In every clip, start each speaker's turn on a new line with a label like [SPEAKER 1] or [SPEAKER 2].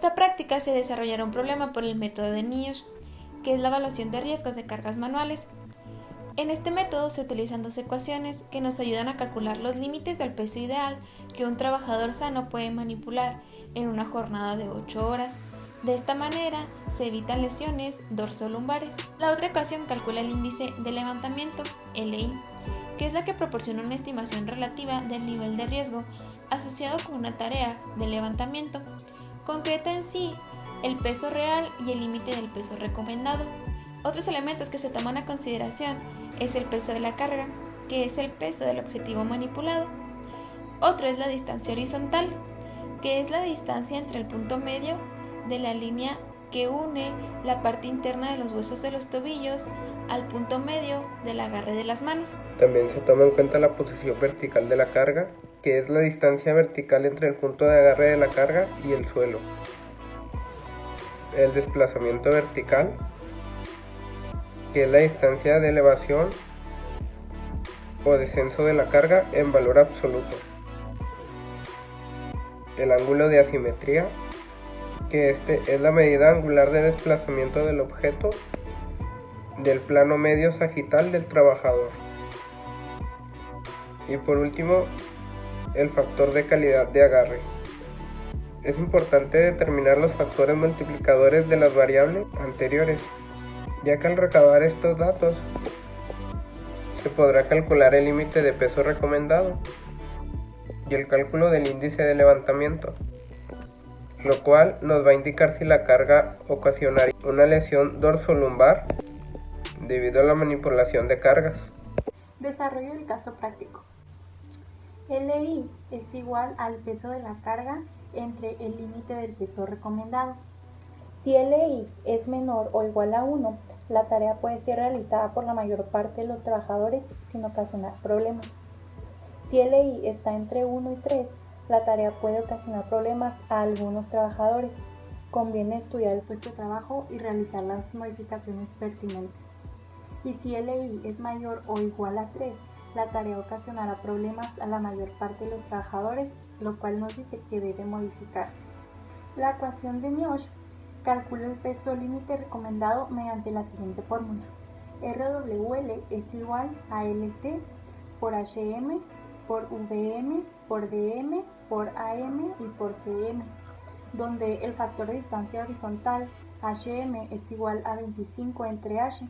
[SPEAKER 1] esta práctica se desarrollará un problema por el método de NIOSH, que es la evaluación de riesgos de cargas manuales. En este método se utilizan dos ecuaciones que nos ayudan a calcular los límites del peso ideal que un trabajador sano puede manipular en una jornada de 8 horas. De esta manera se evitan lesiones dorsolumbares. La otra ecuación calcula el índice de levantamiento, LI, que es la que proporciona una estimación relativa del nivel de riesgo asociado con una tarea de levantamiento. Concreta en sí el peso real y el límite del peso recomendado. Otros elementos que se toman a consideración es el peso de la carga, que es el peso del objetivo manipulado. Otro es la distancia horizontal, que es la distancia entre el punto medio de la línea que une la parte interna de los huesos de los tobillos al punto medio del agarre de las manos.
[SPEAKER 2] También se toma en cuenta la posición vertical de la carga, que es la distancia vertical entre el punto de agarre de la carga y el suelo. El desplazamiento vertical, que es la distancia de elevación o descenso de la carga en valor absoluto. El ángulo de asimetría, que es la medida angular de desplazamiento del objeto del plano medio sagital del trabajador. Y por último, el factor de calidad de agarre. Es importante determinar los factores multiplicadores de las variables anteriores, ya que al recabar estos datos se podrá calcular el límite de peso recomendado y el cálculo del índice de levantamiento, lo cual nos va a indicar si la carga ocasionaría una lesión dorsolumbar debido a la manipulación de cargas.
[SPEAKER 3] Desarrollo del caso práctico. LI es igual al peso de la carga entre el límite del peso recomendado. Si LI es menor o igual a 1, la tarea puede ser realizada por la mayor parte de los trabajadores sin ocasionar problemas. Si LI está entre 1 y 3, la tarea puede ocasionar problemas a algunos trabajadores. Conviene estudiar el puesto de trabajo y realizar las modificaciones pertinentes. Y si LI es mayor o igual a 3, la tarea ocasionará problemas a la mayor parte de los trabajadores, lo cual nos dice que debe modificarse. La ecuación de NIOSH calcula el peso límite recomendado mediante la siguiente fórmula. RWL es igual a LC por HM por VM por DM por AM y por CM, donde el factor de distancia horizontal HM es igual a 25 entre H.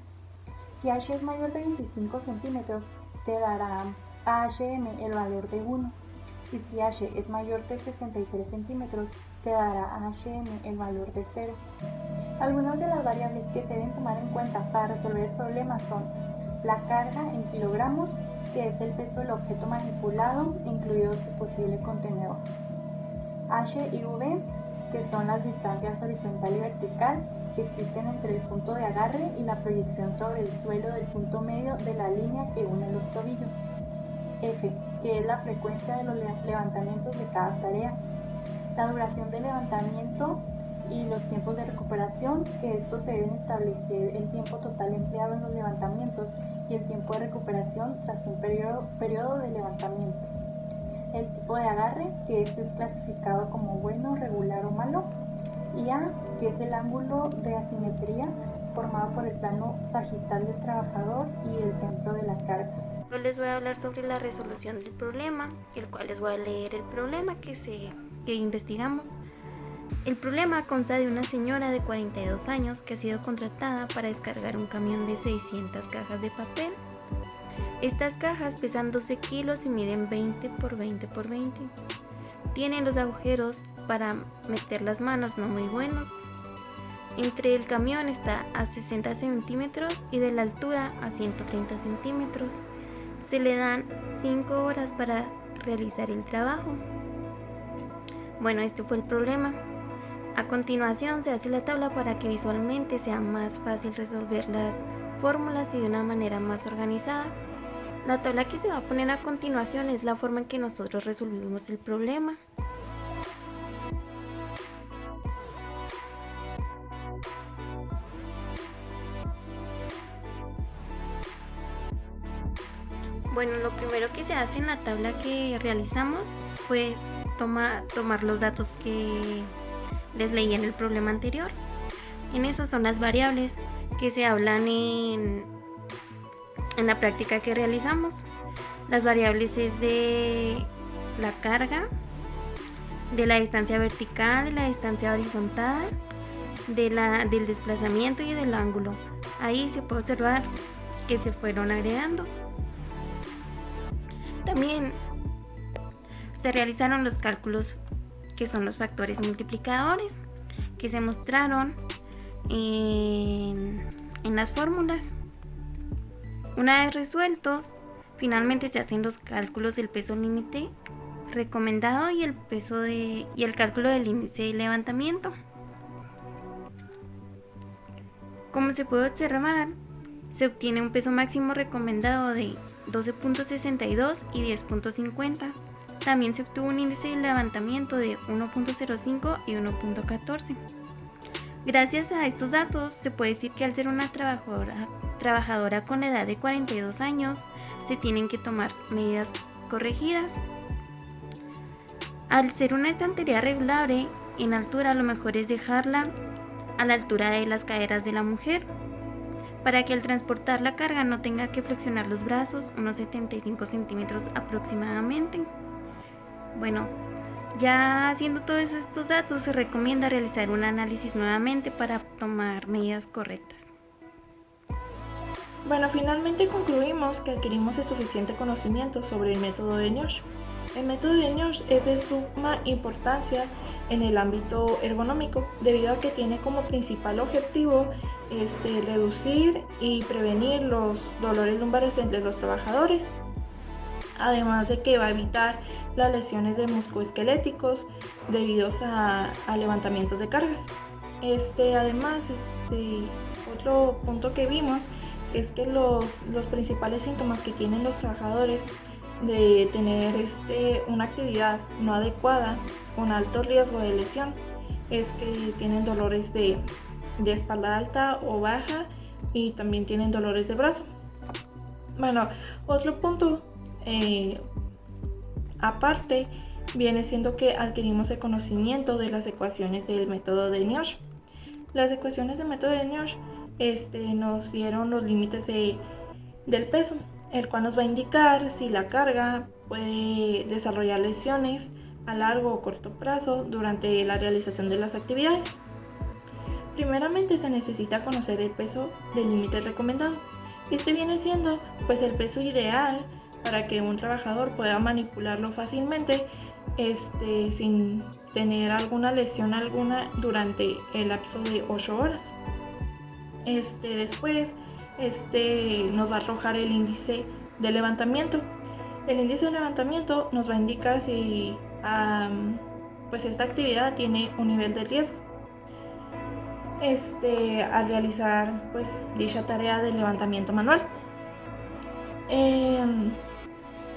[SPEAKER 3] Si H es mayor de 25 centímetros, se dará a HM el valor de 1, y si H es mayor de 63 centímetros, se dará a HM el valor de 0. Algunas de las variables que se deben tomar en cuenta para resolver el problema son la carga en kilogramos, que es el peso del objeto manipulado, incluido su posible contenedor, H y V, que son las distancias horizontal y vertical que existen entre el punto de agarre y la proyección sobre el suelo del punto medio de la línea que une los tobillos, F, que es la frecuencia de los levantamientos de cada tarea, la duración del levantamiento y los tiempos de recuperación, que estos se deben establecer el tiempo total empleado en los levantamientos y el tiempo de recuperación tras un periodo de levantamiento. El tipo de agarre, que este es clasificado como bueno, regular o malo, y A, que es el ángulo de asimetría formado por el plano sagital del trabajador y el centro de la carga.
[SPEAKER 4] Yo les voy a hablar sobre la resolución del problema, el cual les voy a leer el problema que investigamos. El problema consta de una señora de 42 años que ha sido contratada para descargar un camión de 600 cajas de papel. Estas cajas pesan 12 kilos y miden 20 por 20 por 20. Tienen los agujeros para meter las manos no muy buenos. Entre el camión está a 60 centímetros y de la altura a 130 centímetros. Se le dan 5 horas para realizar el trabajo. Bueno, este fue el problema. A continuación se hace la tabla para que visualmente sea más fácil resolver las fórmulas y de una manera más organizada. La tabla que se va a poner a continuación es la forma en que nosotros resolvimos el problema. Bueno, lo primero que se hace en la tabla que realizamos fue tomar los datos que les leí en el problema anterior. En eso son las variables que se hablan en la práctica que realizamos. Las variables es de la carga, de la distancia vertical, de la distancia horizontal, del desplazamiento y del ángulo. Ahí se puede observar que se fueron agregando. También se realizaron los cálculos que son los factores multiplicadores que se mostraron en las fórmulas. Una vez resueltos, finalmente se hacen los cálculos del peso límite recomendado y el cálculo del índice de levantamiento. Como se puede observar, se obtiene un peso máximo recomendado de 12.62 y 10.50. También se obtuvo un índice de levantamiento de 1.05 y 1.14. Gracias a estos datos, se puede decir que al ser una trabajadora con la edad de 42 años, se tienen que tomar medidas corregidas. Al ser una estantería regulable en altura, lo mejor es dejarla a la altura de las caderas de la mujer, para que al transportar la carga no tenga que flexionar los brazos, unos 75 centímetros aproximadamente. Bueno, ya haciendo todos estos datos, se recomienda realizar un análisis nuevamente para tomar medidas correctas.
[SPEAKER 3] Bueno, finalmente concluimos que adquirimos el suficiente conocimiento sobre el método de Niosh. El método de Niosh es de suma importancia en el ámbito ergonómico, debido a que tiene como principal objetivo reducir y prevenir los dolores lumbares entre los trabajadores, además de que va a evitar las lesiones de musculoesqueléticos debido a levantamientos de cargas. Además, otro punto que vimos es que los principales síntomas que tienen los trabajadores de tener una actividad no adecuada con alto riesgo de lesión es que tienen dolores de espalda alta o baja y también tienen dolores de brazo. Bueno, otro punto aparte viene siendo que adquirimos el conocimiento de las ecuaciones del método de Niosh. Las ecuaciones del método de Niosh nos dieron los límites del peso, el cual nos va a indicar si la carga puede desarrollar lesiones a largo o corto plazo durante la realización de las actividades. Primeramente se necesita conocer el peso del límite recomendado. Viene siendo pues el peso ideal para que un trabajador pueda manipularlo fácilmente sin tener alguna lesión alguna durante el lapso de 8 horas. Después nos va a arrojar el índice de levantamiento. El índice de levantamiento nos va a indicar si pues esta actividad tiene un nivel de riesgo al realizar pues dicha tarea de levantamiento manual.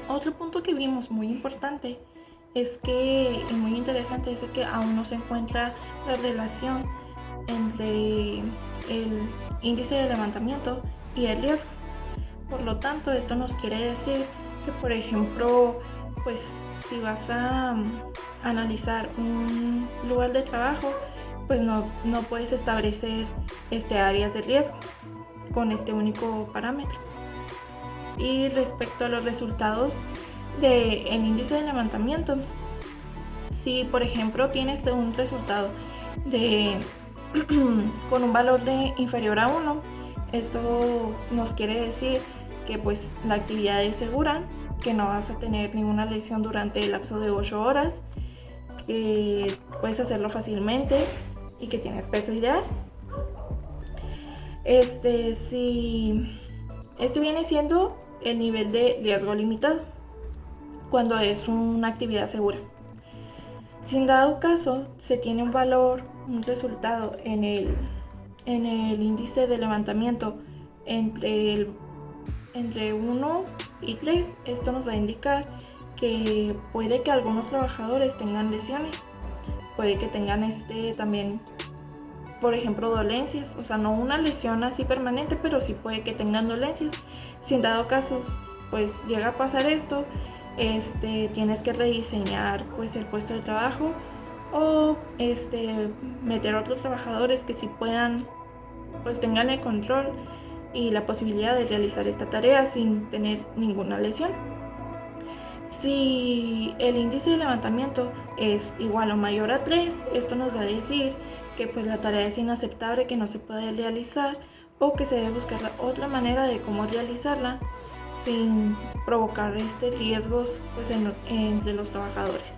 [SPEAKER 3] Otro punto que vimos muy importante y muy interesante es que aún no se encuentra la relación entre el índice de levantamiento y el riesgo. Por lo tanto, esto nos quiere decir que, por ejemplo, pues si vas a analizar un lugar de trabajo, pues no puedes establecer áreas de riesgo con este único parámetro. Y respecto a los resultados del índice de levantamiento, si por ejemplo tienes un resultado con un valor inferior a 1, esto nos quiere decir que pues la actividad es segura, que no vas a tener ninguna lesión durante el lapso de 8 horas, que puedes hacerlo fácilmente y que tiene peso ideal. Viene siendo el nivel de riesgo limitado cuando es una actividad segura. Si en dado caso se tiene un resultado en el índice de levantamiento entre 1 y 3, esto nos va a indicar que puede que algunos trabajadores tengan lesiones, puede que tengan también, por ejemplo, dolencias, o sea, no una lesión así permanente, pero sí puede que tengan dolencias. Si en dado caso pues llega a pasar esto, tienes que rediseñar pues el puesto de trabajo
[SPEAKER 5] o meter a otros trabajadores que sí puedan, pues tengan el control y la posibilidad de realizar esta tarea sin tener ninguna lesión. Si el índice de levantamiento es igual o mayor a 3, esto nos va a decir que pues la tarea es inaceptable, que no se puede realizar o que se debe buscar otra manera de cómo realizarla sin provocar riesgos pues, entre los trabajadores.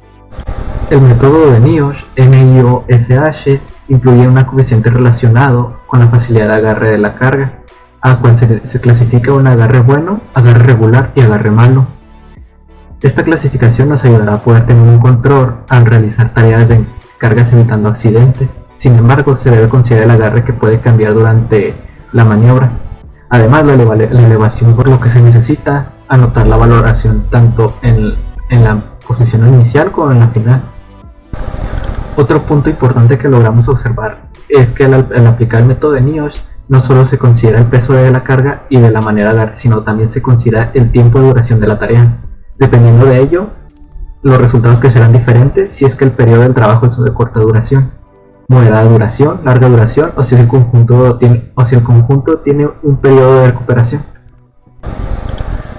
[SPEAKER 6] El método de NIOSH, NIOSH, incluye un coeficiente relacionado con la facilidad de agarre de la carga, a cual se clasifica un agarre bueno, agarre regular y agarre malo. Esta clasificación nos ayudará a poder tener un control al realizar tareas de cargas evitando accidentes. Sin embargo, se debe considerar el agarre que puede cambiar durante la maniobra. Además, la elevación por lo que se necesita anotar la valoración tanto en la posición inicial como en la final. Otro punto importante que logramos observar es que al aplicar el método de NIOSH no solo se considera el peso de la carga y de la manera de agarre, sino también se considera el tiempo de duración de la tarea. Dependiendo de ello, los resultados que serán diferentes si es que el periodo del trabajo es de corta duración, moderada duración, larga duración o si el conjunto tiene un periodo de recuperación.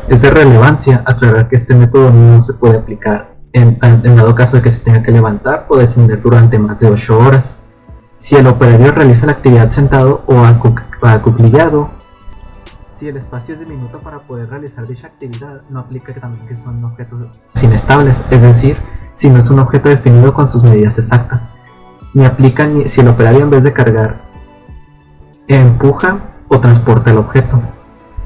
[SPEAKER 6] Es de relevancia aclarar que este método no se puede aplicar en dado caso de que se tenga que levantar o descender durante más de 8 horas. Si el operario realiza la actividad sentado o acuclillado, si el espacio es diminuto para poder realizar dicha actividad, no aplica también que son objetos inestables, es decir, si no es un objeto definido con sus medidas exactas. Ni aplica ni si el operario en vez de cargar empuja o transporta el objeto.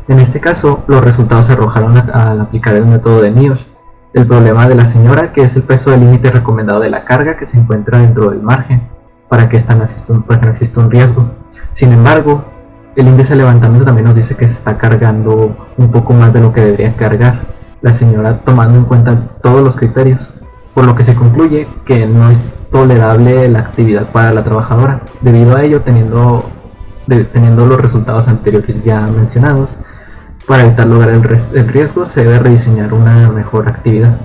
[SPEAKER 6] En este caso, los resultados se arrojaron al aplicar el método de NIOSH. El problema de la señora, que es el peso del límite recomendado de la carga que se encuentra dentro del margen, para que no exista un riesgo. Sin embargo, el índice de levantamiento también nos dice que se está cargando un poco más de lo que debería cargar la señora, tomando en cuenta todos los criterios, por lo que se concluye que no es tolerable la actividad para la trabajadora. Debido a ello, teniendo los resultados anteriores ya mencionados, para evitar lograr el riesgo se debe rediseñar una mejor actividad.